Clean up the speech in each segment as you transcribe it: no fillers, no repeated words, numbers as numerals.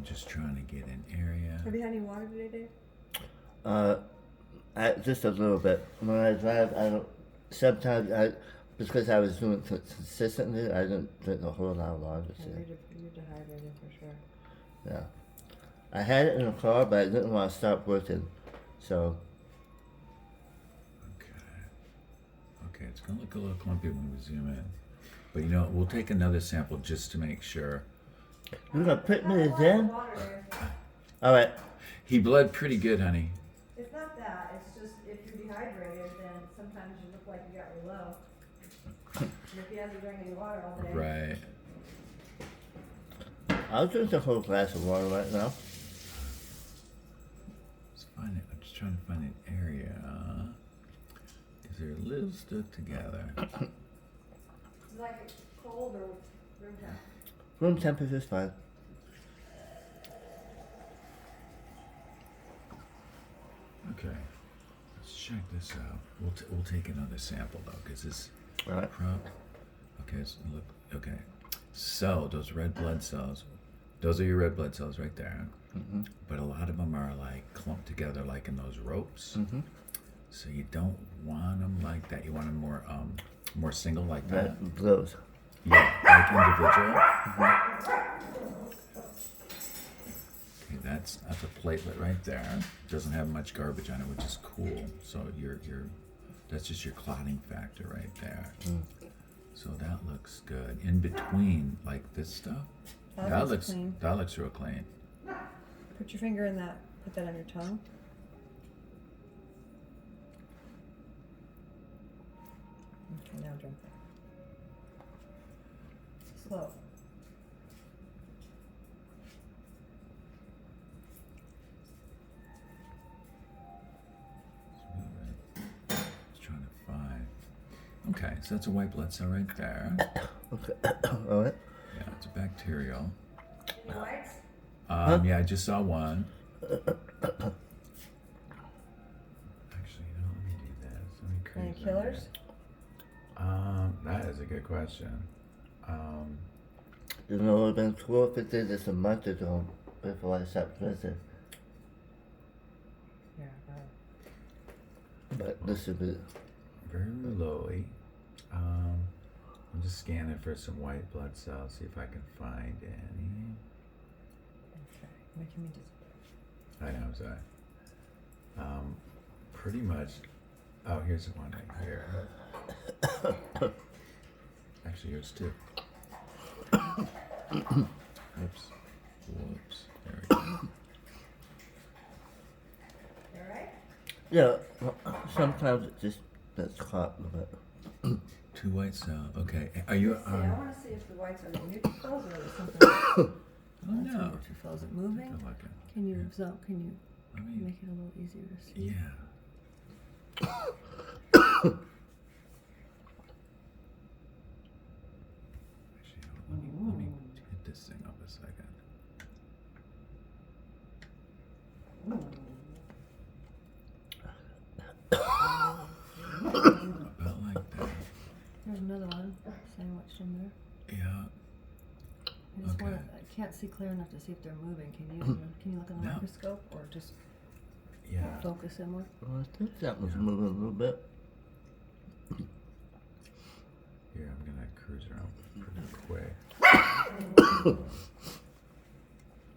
just trying to get an area. Have you had any water today, Dave? Just a little bit. When I drive, I don't. Sometimes because I was doing it consistently, I didn't drink a whole lot of water today. You're dehydrated for sure. Yeah. I had it in the car, but I didn't want to stop working, so. Okay, it's gonna look a little clumpy when we zoom in. But you know what, we'll take another sample just to make sure. You're gonna put me again? Alright. He bled pretty good, honey. It's not that. It's just if you're dehydrated, then sometimes you look like you got really low. And if you haven't drank any water all day. Right. I'll drink a whole glass of water right now. I'm just trying to find an area. Because they're a little stuck together. Is like cold or room temp? Room temperature is fine. Okay, let's check this out. We'll take another sample though, because this Alright. Okay, so look. Okay, so those red blood cells, those are your red blood cells right there. Mm-hmm. But a lot of them are like clumped together, like in those ropes. Mm-hmm. So you don't want them like that. You want them more single like that. Those. Yeah, like individual. Okay, that's a platelet right there. Doesn't have much garbage on it, which is cool. So that's just your clotting factor right there. Mm. So that looks good. In between, like this stuff, that looks clean. That looks real clean. Put your finger in that. Put that on your tongue. Okay, now drink that. Slow. Just trying to find. Okay, so that's a white blood cell right there. Okay. Alright. Yeah, it's a bacterial. Any whites? Yeah, I just saw one. Actually, let me do this. Let me create Any killers? That is a good question. You know, it would have been cool if it did this a month ago before I stopped drinking. Yeah. But this would be. Very lowly. I'm just scanning for some white blood cells, see if I can find any. Okay. Making me just. I know, sorry. Pretty much. Oh, here's one right here. Actually, here's two. Whoops. There we go. You alright? Yeah, sometimes it just gets caught with it. Two white cells. Okay. Are you? I want to see if the whites are the neutrophils or is something. Oh no. Neutrophils. Is it moving? Take a look at- Can you Can you Let me. make it a little easier to see? Yeah. Actually, let me hit this thing up a second. About like that. There's another one sandwiched in there. Yeah. I just Okay. I can't see clear enough to see if they're moving. Can you look in the No. microscope or just Yeah. focus inward? Well, I think that was moving a little bit. Here, I'm gonna cruise around pretty quick.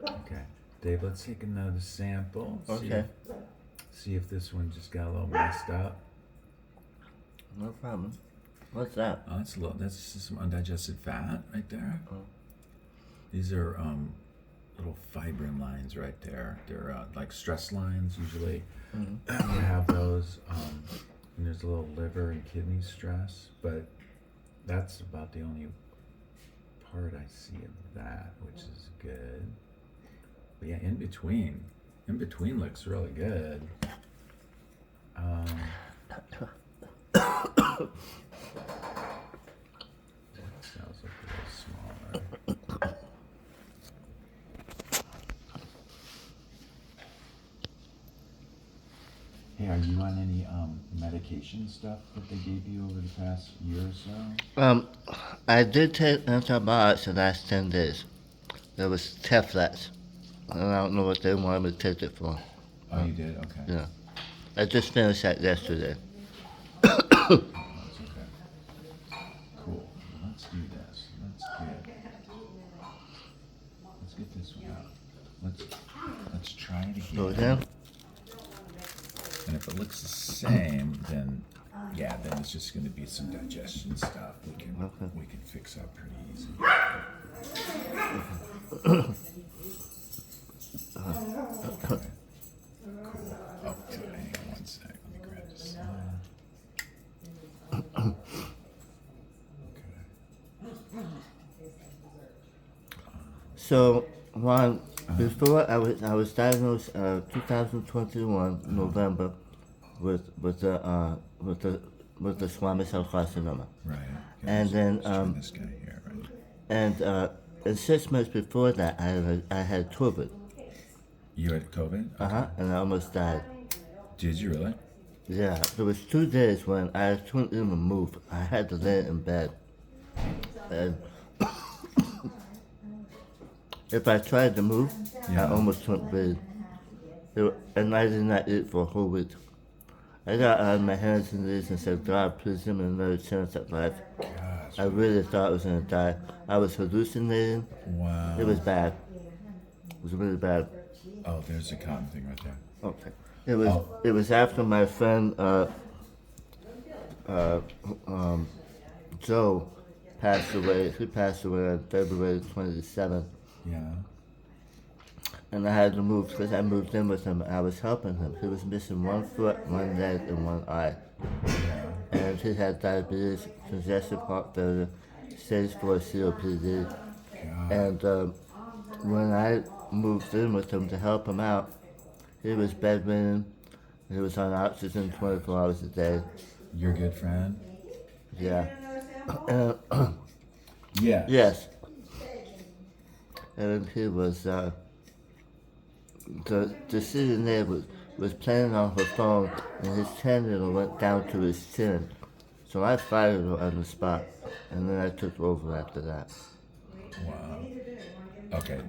Okay, Dave, let's take another sample. Okay. See if this one just got a little messed up. No problem. What's that? Oh, that's just some undigested fat right there. Oh. These are little fibrin lines right there. They're like stress lines usually. Mm-hmm. We have those. And there's a little liver and kidney stress, but that's about the only part I see of that, which is good. But yeah, in between looks really good. Cells look a little smaller. Hey, are you on any medication stuff that they gave you over the past year or so? I did take antibiotics the last 10 days. There was tablets. and I don't know what they wanted me to take it for. Oh, you did? Okay. Yeah. I just finished that yesterday. Oh, that's okay. Cool. Let's do this. Let's get this one out. Let's try it So again. again, And if it looks the same, then yeah, then it's just going to be some digestion stuff. We can fix up pretty easy. Okay. Oh, hang on one sec. Let me grab this. Okay. so Ron, before I was diagnosed 2021 November with the squamous cell carcinoma. Right. Okay, And then, let's try this guy here, right? And 6 months before that, I had COVID. You had COVID? Okay. And I almost died. Did you really? Yeah, there was 2 days when I couldn't even move. I had to lay in bed. And if I tried to move, I almost couldn't breathe. And I did not eat for a whole week. I got on my hands and knees and said, God, please give me another chance at life. Gosh. I really thought I was going to die. I was hallucinating. Wow. It was bad. It was really bad. Oh, there's the cotton thing right there. Okay. It was after my friend Joe passed away. He passed away on February 27th. Yeah. And I had to move because I moved in with him. I was helping him. He was missing 1 foot, 1 leg, and 1 eye. Yeah. And he had diabetes, congestive heart failure, stage 4 COPD. God. And when I moved in with him to help him out, he was bedridden. He was on oxygen 24 hours a day. Your good friend? Yeah. Yeah. Yes. And he was, the CNA was playing on her phone, and his cannula went down to his chin. So I fired her on the spot, and then I took over after that. Wow. Okay,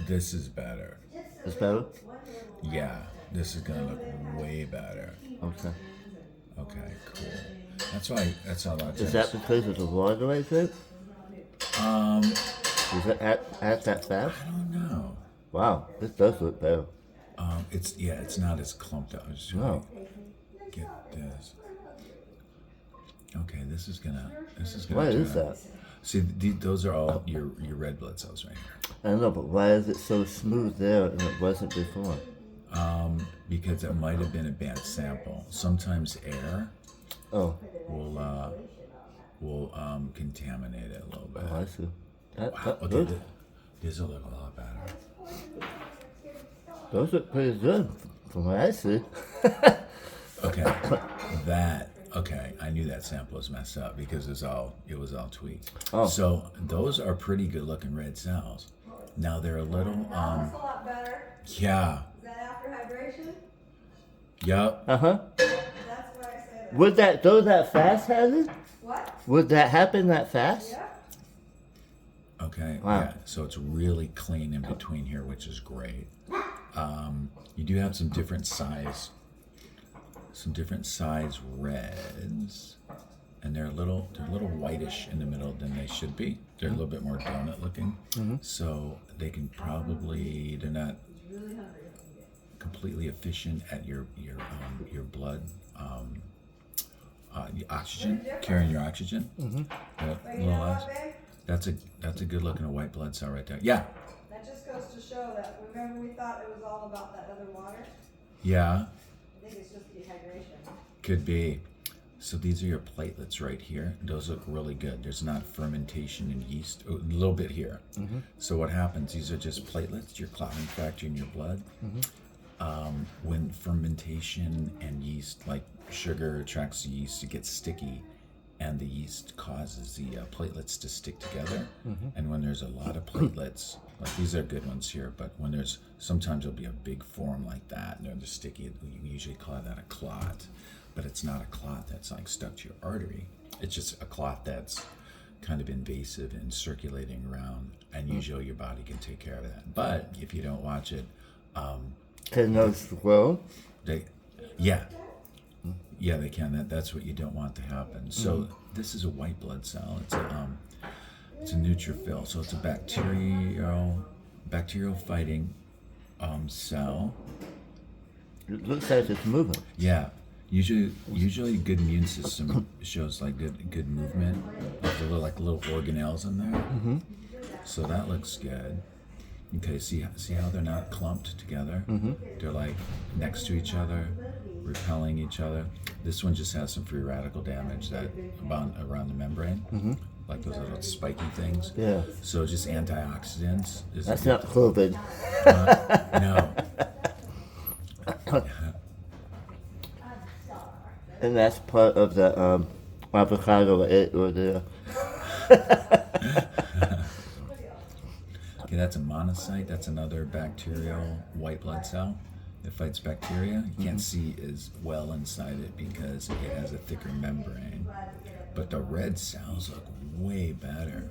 this is better. Is better? Yeah, this is gonna look way better. Okay. Okay, cool. That's all that Is that because of the water I drink? Is it at that fast? I don't know. Wow, this does look better. It's not as clumped up. I'm just trying to get this. Okay, this is gonna. Why is that? See, those are all your red blood cells right here. I know, but why is it so smooth there and it wasn't before? Because it might have been a bad sample. Sometimes air Oh, will contaminate it a little bit. I see. Wow. Okay, this will look a lot better. Those look pretty good from what I see. Okay, I knew that sample was messed up because it was all tweaked. Oh. So those are pretty good looking red cells. Now they're a little That's a lot better. yeah. Is that after hydration? Yup. That's why I say that. Would that go that fast, Hattie? What? Would that happen that fast? Yeah. Okay. Wow. Yeah. So it's really clean in between here, which is great. You do have some different size reds, and they're a little whitish in the middle than they should be. They're a little bit more donut looking, so they can probably, they're not completely efficient at your blood oxygen, carrying your oxygen. But a little less. That's a good looking white blood cell right there. Yeah. That just goes to show that, remember we thought it was all about that other water? Yeah. I think it's just dehydration. Could be. So these are your platelets right here. Those look really good. There's not fermentation and yeast. A little bit here. So what happens? These are just platelets, your clotting factor in your blood. When fermentation and yeast, like sugar attracts the yeast, it gets sticky, and the yeast causes the platelets to stick together. And when there's a lot of platelets, like these are good ones here, but when there's, sometimes there'll be a big form like that, and they're just sticky. We usually call that a clot, but it's not a clot that's like stuck to your artery. It's just a clot that's kind of invasive and circulating around, and usually your body can take care of that. But if you don't watch it, Can those grow? they, yeah, they can. That's what you don't want to happen. So this is a white blood cell. It's a neutrophil. So it's a bacterial fighting cell. It looks like it's moving. Yeah. Usually good immune system shows like good movement of the little organelles in there. So that looks good. Okay, see how they're not clumped together? They're like next to each other, repelling each other. This one just has some free radical damage around the membrane, like those little spiky things. Yeah. So just antioxidants. That's not COVID. No. And that's part of the avocado or the. Okay, that's a monocyte. That's another bacterial white blood cell. It fights bacteria. You can't see as well inside it because it has a thicker membrane. But the red cells look way better.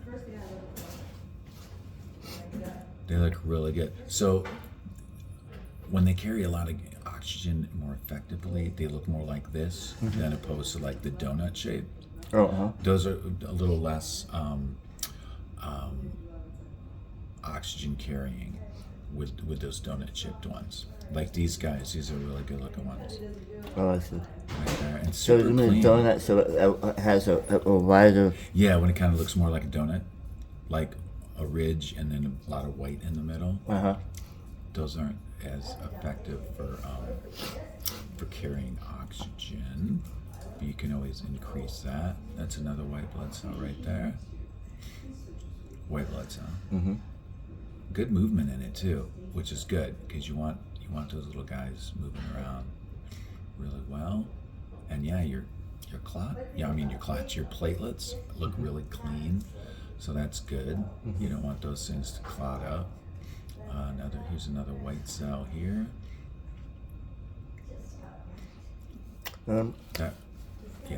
They look really good. So when they carry a lot of oxygen more effectively, they look more like this than opposed to like the donut shape. Those are a little less oxygen carrying with those donut shaped ones. Like these guys, these are really good looking ones. Oh, I see. Right there. And So super you mean clean. donut? So it has a wider. Yeah, when it kind of looks more like a donut, like a ridge and then a lot of white in the middle. Those aren't as effective for carrying oxygen. But you can always increase that. That's another white blood cell right there. White blood cell. Good movement in it too, which is good because you want those little guys moving around really well. And yeah, your platelets look really clean, so that's good. You don't want those things to clot up. Here's another white cell here.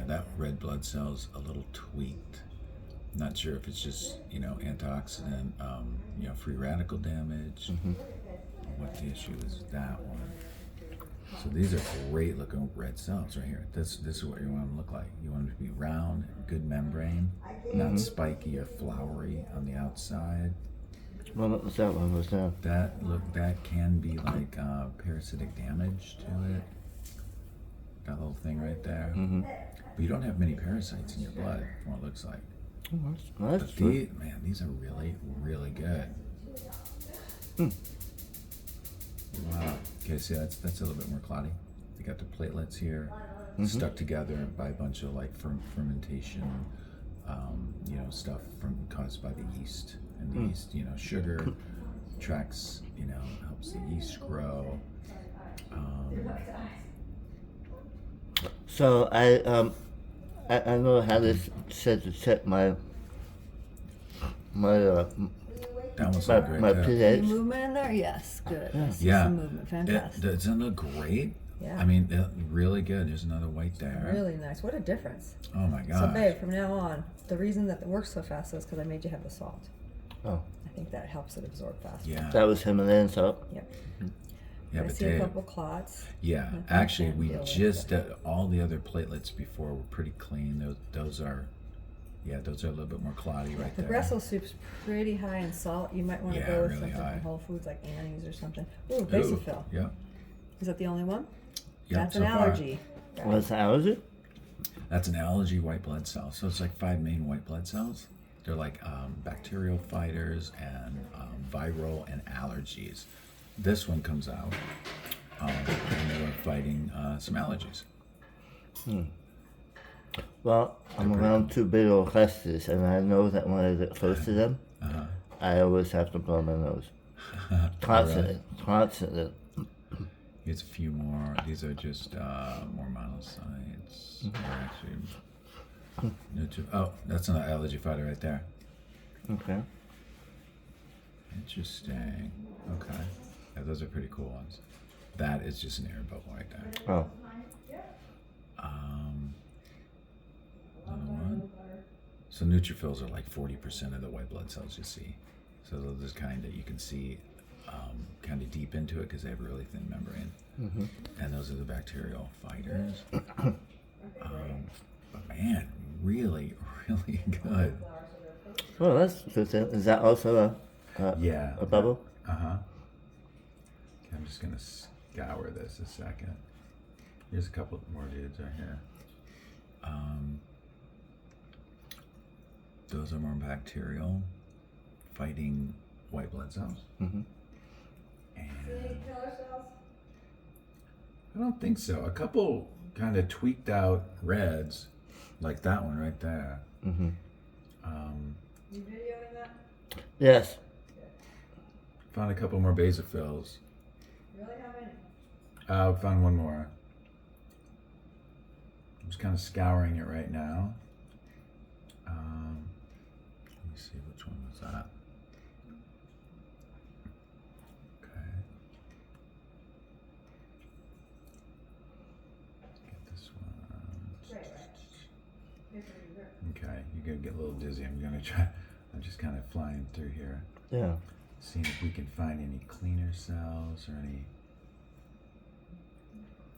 That red blood cell's a little tweaked. Not sure if it's just antioxidant, free radical damage. What the issue is with that one? So these are great looking red cells right here. This is what you want them to look like. You want them to be round, good membrane, not spiky or flowery on the outside. Well, what was that one? Was that? That can be like parasitic damage to it. That little thing right there. But you don't have many parasites in your blood, from what it looks like. Oh, that's But true. these are really, really good. Wow. Okay, see that's a little bit more clotty. You got the platelets here stuck together by a bunch of like fermentation, stuff caused by the yeast. And the yeast, sugar tracks, helps the yeast grow. So I know how this said to check my That one's my, great my too. Any pH. movement in there? Yes, good. I see Yeah. some movement. Fantastic. Doesn't it look great? Yeah. I mean, really good. There's another white there. Really nice. What a difference. Oh my god. So, babe, from now on, the reason that it works so fast is because I made you have the salt. Oh, I think that helps it absorb faster. Yeah. that was Himalayan salt. Yep. Yeah, I but see a Dave, couple clots. yeah, think actually, that we deal with just all the other platelets before were pretty clean. Those are a little bit more clotty right The there. Brussels soup's pretty high in salt. You might want to Yeah, go with really something high. from Whole Foods like Annie's or something. Ooh, Ooh, basophil. yeah. Is that the only one? Yep, That's so an far. allergy. What's the allergy? That's an allergy white blood cell. So it's like 5 main white blood cells. They're like bacterial fighters and viral and allergies. This one comes out and they're fighting some allergies. Well, I'm around two big old clusters, and I know that when I get close to them, I always have to blow my nose. Constantly. Here's a few more. These are just more monocytes. They're actually that's an allergy fighter right there. Okay. Interesting. Okay. Yeah, those are pretty cool ones. That is just an air bubble right there. Oh. Another one. So neutrophils are like 40% of the white blood cells you see. So those are kind of, you can see kind of deep into it because they have a really thin membrane. Mm-hmm. And those are the bacterial fighters. But man, really, really good. Oh, that's interesting. Is that also Yeah. a bubble? Uh-huh. Okay, I'm just going to scour this a second. Here's a couple more dudes right here. Those are more bacterial fighting white blood cells. Mm-hmm. Any And killer cells? I don't think so. A couple kind of tweaked out reds, like that one right there. Mm-hmm. You videoing that? Yes. Found a couple more basophils. Really? How many? Found one more. I'm just kind of scouring it right now. Let me see, which one was that? Okay. Get this one. Okay, you're gonna get a little dizzy. I'm just kind of flying through here. Yeah. Seeing if we can find any cleaner cells or any.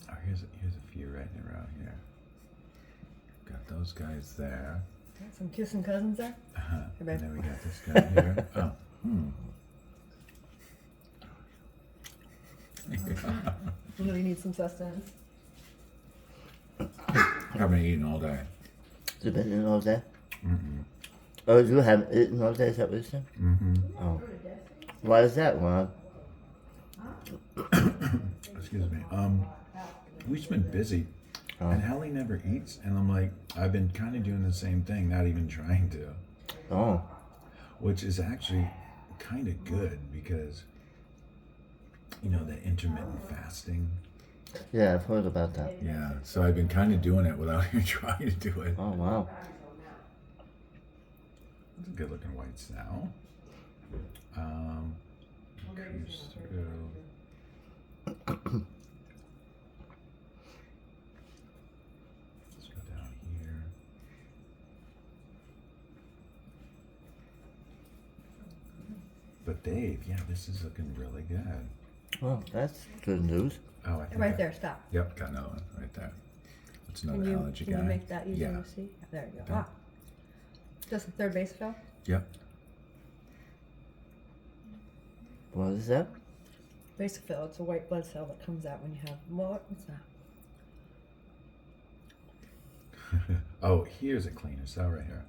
Oh, here's a few right in a row here. Got those guys there. Got some kissing cousins there? Uh-huh. Hey, And babe. then we got this guy here. Oh. Yeah. You really need some sustenance. I've been eating all day. You've been eating all day? Mm-mm. Oh, you haven't eaten all day, is that what you said? Mm-hmm. Oh. Why is that, Ron? Excuse me. We've just been busy. Oh. And Hallie never eats, and I'm like, I've been kind of doing the same thing, not even trying to. Oh. Which is actually kind of good because, you know, the intermittent fasting. Yeah, I've heard about that. Yeah, so I've been kind of doing it without even trying to do it. Oh, wow. It's a good looking white sow. Cruise through. Let's go down here. But Dave, yeah, this is looking really good. Well, that's good news. Oh, I think Right there, stop. Yep, got another one right there. That's another Can you, allergy can guy. you make that easier Yeah. to see? There you go. Okay. Ah. Just the third base fill? Yep. What is that? Basophil, it's a white blood cell that comes out when you have, what's that? Oh, here's a cleaner cell right here.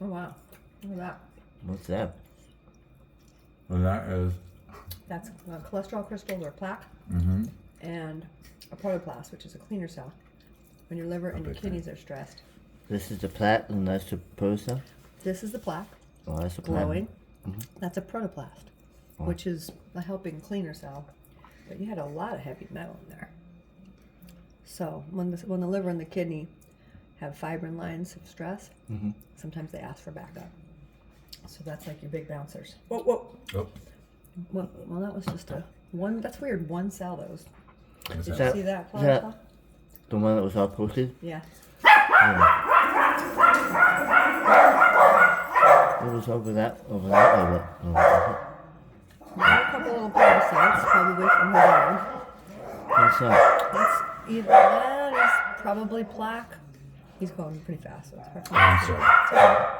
Oh wow, look at that. What's that? Well, that is. That's cholesterol crystals or plaque Mm-hmm. and a protoplast, which is a cleaner cell. When your liver and your big kidneys are stressed. This is the plaque and that's the prosa? This is the plaque, Oh, that's the plaque. glowing. That's a protoplast, Oh. which is a helping cleaner cell. But you had a lot of heavy metal in there. So when the liver and the kidney have fibrin lines of stress, Mm-hmm. sometimes they ask for backup. So that's like your big bouncers. Whoa, whoa. Oh, Well, that was just a one. That's weird. One cell. That was. what's Did that? you see that? Is that Paul? the one that was all posted? Yeah. It was over that over what? Oh, A couple little parasites, probably from the dog. what's that? That's either that is probably plaque. He's going pretty fast. So it's hard to I'm sorry.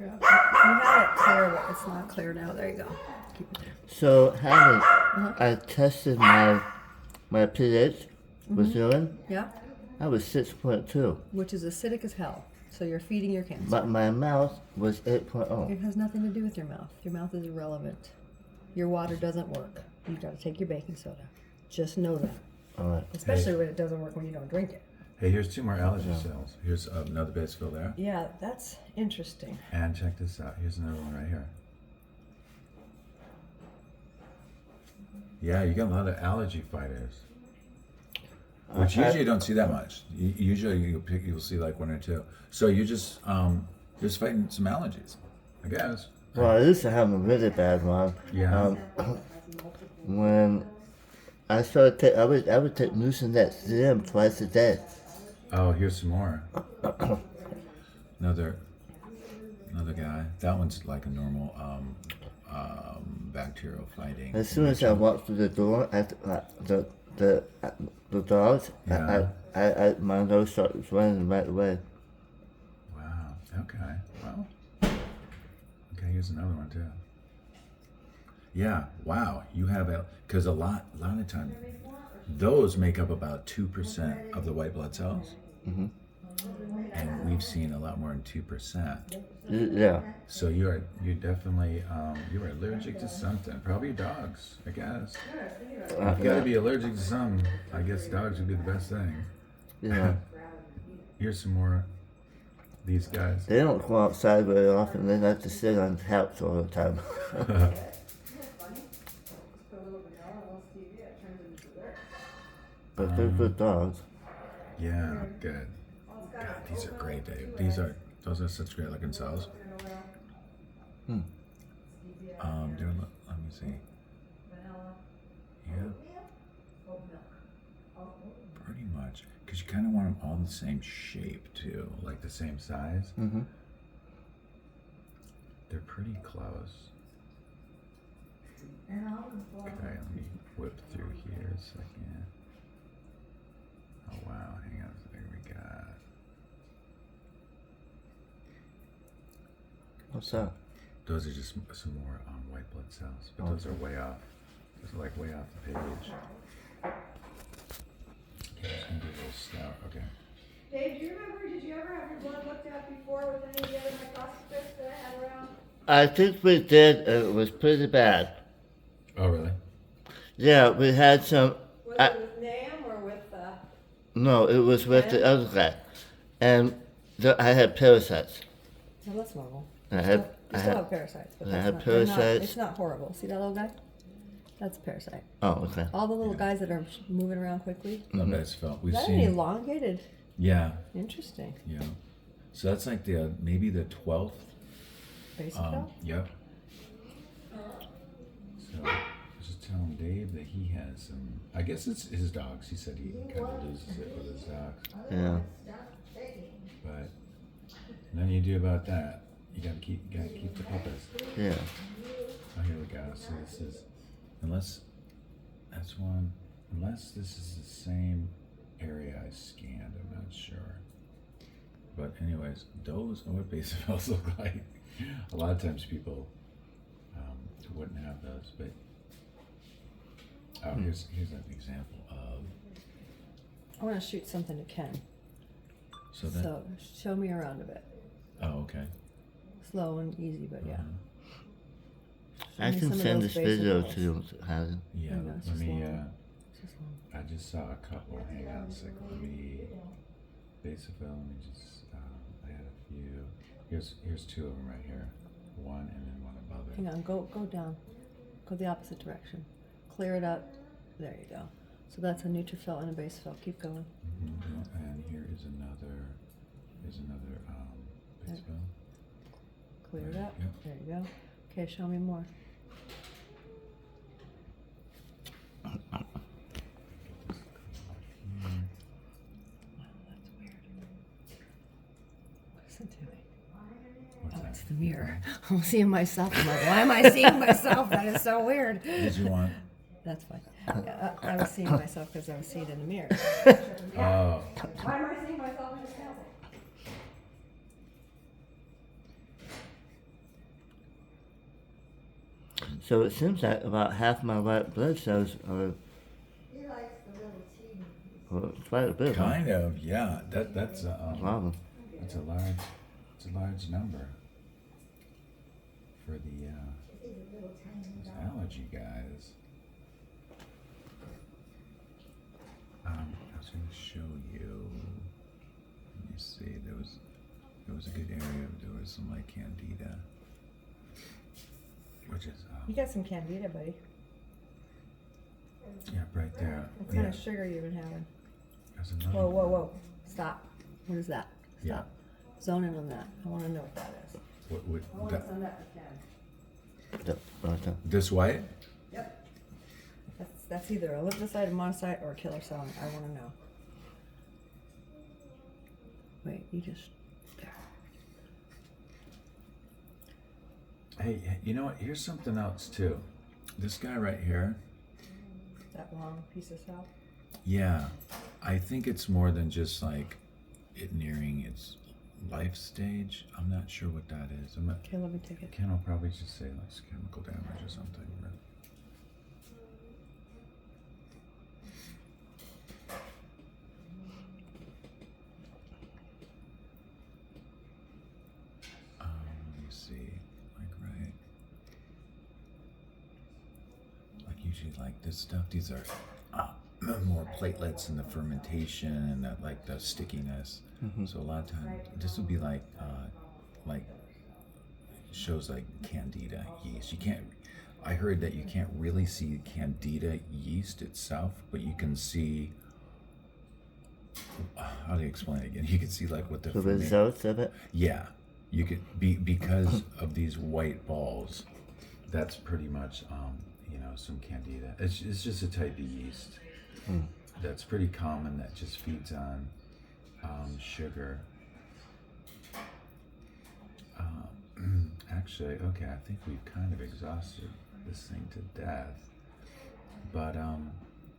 You had it clear, but it's not clear now. There you go. Keep it there. So, Harry, I tested my pH with urine. Yeah. I was 6.2, Which is acidic as hell. So you're feeding your cancer. but my mouth was 8.0. It has nothing to do with your mouth. Your mouth is irrelevant. Your water doesn't work. You've got to take your baking soda. Just know that. All right. Especially when it doesn't work when you don't drink it. Hey, here's two more allergy cells. Here's another basophil there. Yeah, that's interesting. And check this out. Here's another one right here. Yeah, you got a lot of allergy fighters. Which usually you don't see that much. Usually you'll see like one or two. So you're just fighting some allergies, I guess. Well, I used to have a really bad one. Yeah. When I started take. I would take Mucinex to them twice a day. Oh, here's some more. Another guy. That one's like a normal bacterial fighting. As soon as I walked through the door, the dogs, Yeah. my nose started running right away. Wow. Okay. Well. Okay. Here's another one too. Yeah. Wow. You have because a lot of time, those make up about 2% of the white blood cells, and we've seen a lot more than 2%. Yeah. So you're definitely you are allergic to something. Probably dogs, I guess. If you got to be allergic to some, I guess dogs would be the best thing. Yeah. Here's some more. These guys. They don't go outside very often. They like to sit on the couch all the time. But they're good dogs. Yeah, good. God, these are great, Dave. Those are such great looking cells. Let me see. Yeah. Pretty much, because you kind of want them all the same shape too, like the same size. Mm-hmm. They're pretty close. Okay, let me whip through here a second. Oh wow, hang on, there we got. What's that? Those are just some more white blood cells, but those are way off. Those are like way off the page. Okay, it's gonna be a little stout. Okay. Dave, did you ever have your blood looked at before with any of the other microscopists that I had around? I think we did, and it was pretty bad. Oh really? Yeah, we had some. Was it with NAM or with? No, it was with the other guy, and I had parasites. No, that's normal. I You still have parasites, but I that's had not, parasites. it's not horrible. See that little guy? That's a parasite. Oh, okay. All the little guys that are moving around quickly. No, but it's felt. Is We've that seen. elongated? Yeah, Interesting. yeah. So that's like maybe the 12th. Basically. Yep. So I was just telling Dave that he has some. I guess it's his dogs. He said he kind of loses it with his dogs. Yeah. But nothing you do about that. You gotta keep the puppets. Yeah. Oh, here we go. So this is, unless this is the same area I scanned, I'm not sure. But anyways, those are what basophils look like. A lot of times people wouldn't have those, but here's an example of. I want to shoot something to Ken. So show me around a bit. Oh, okay. Slow and easy, but yeah. Show I me can some of send those this video basophils. to you, Helen. Yeah. Hang on, it's Let just me. long. It's just long. I just saw a couple. Hang on a second. Let me. Basophil. Let me just. I had a few. Here's two of them right here. One and then one above it. Hang on, go down. Go the opposite direction. Clear it up. There you go. So that's a neutrophil and a basophil. Keep going. Mm-hmm. And here is another. Here's another basophil. Clear it up. Yep. There you go. Okay, show me more. That's weird. Listen to me. What's Oh, that? it's the mirror. I'm seeing myself. I'm like, why am I seeing myself? That is so weird. Did you want? That's fine. Yeah, I was seeing myself because I was seeing it in the mirror. Oh. Why am I seeing myself in the sample? So it seems like about half my white blood cells are. Well, it's quite a bit. Kind of, yeah. That's Wow. it's a large number for the those allergy guys. I was going to show you. Let me see. There was a good area. There was some like candida, which is You got some candida, buddy. yeah, right there. What kind of sugar you been having? There's another Whoa, whoa, one. whoa. Stop. What is that? Yeah. Stop. Zone in on that. I want to know what that is. What send that to Ken. Right there. this white? Yep. That's That's either a lymphocyte, a monocyte, or a killer cell. I want to know. Wait, you just. Hey, you know what? Here's something else too. This guy right here. That long piece of cell. Yeah, I think it's more than just like it nearing its life stage. I'm not sure what that is. Okay, let me take it. Ken will probably just say like chemical damage or something. But let me see, like right, like usually like this stuff. These are more platelets and the fermentation and that like the stickiness. So a lot of times this would be like shows like candida yeast. You can't. I heard that you can't really see candida yeast itself, but you can see. How do you explain it again? You can see like what the results of it. Yeah, you could because of these white balls. That's pretty much some candida. It's just a type of yeast that's pretty common that just feeds on sugar. Actually, okay, I think we've kind of exhausted this thing to death. But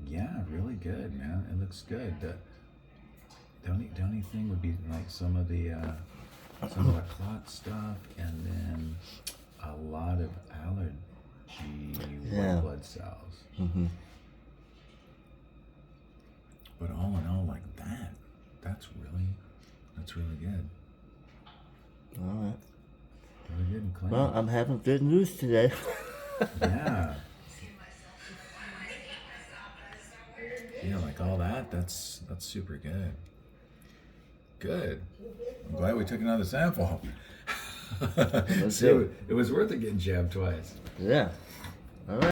yeah, really good, man. It looks good. The only thing would be like some of the clot stuff, and then a lot of allergy white blood cells. But all in all, like that's really good. All right. Really good and clean. Well, I'm having good news today. Yeah. Yeah, like all that. That's super good. Good. I'm glad we took another sample. See, it was worth it getting jabbed twice. Yeah.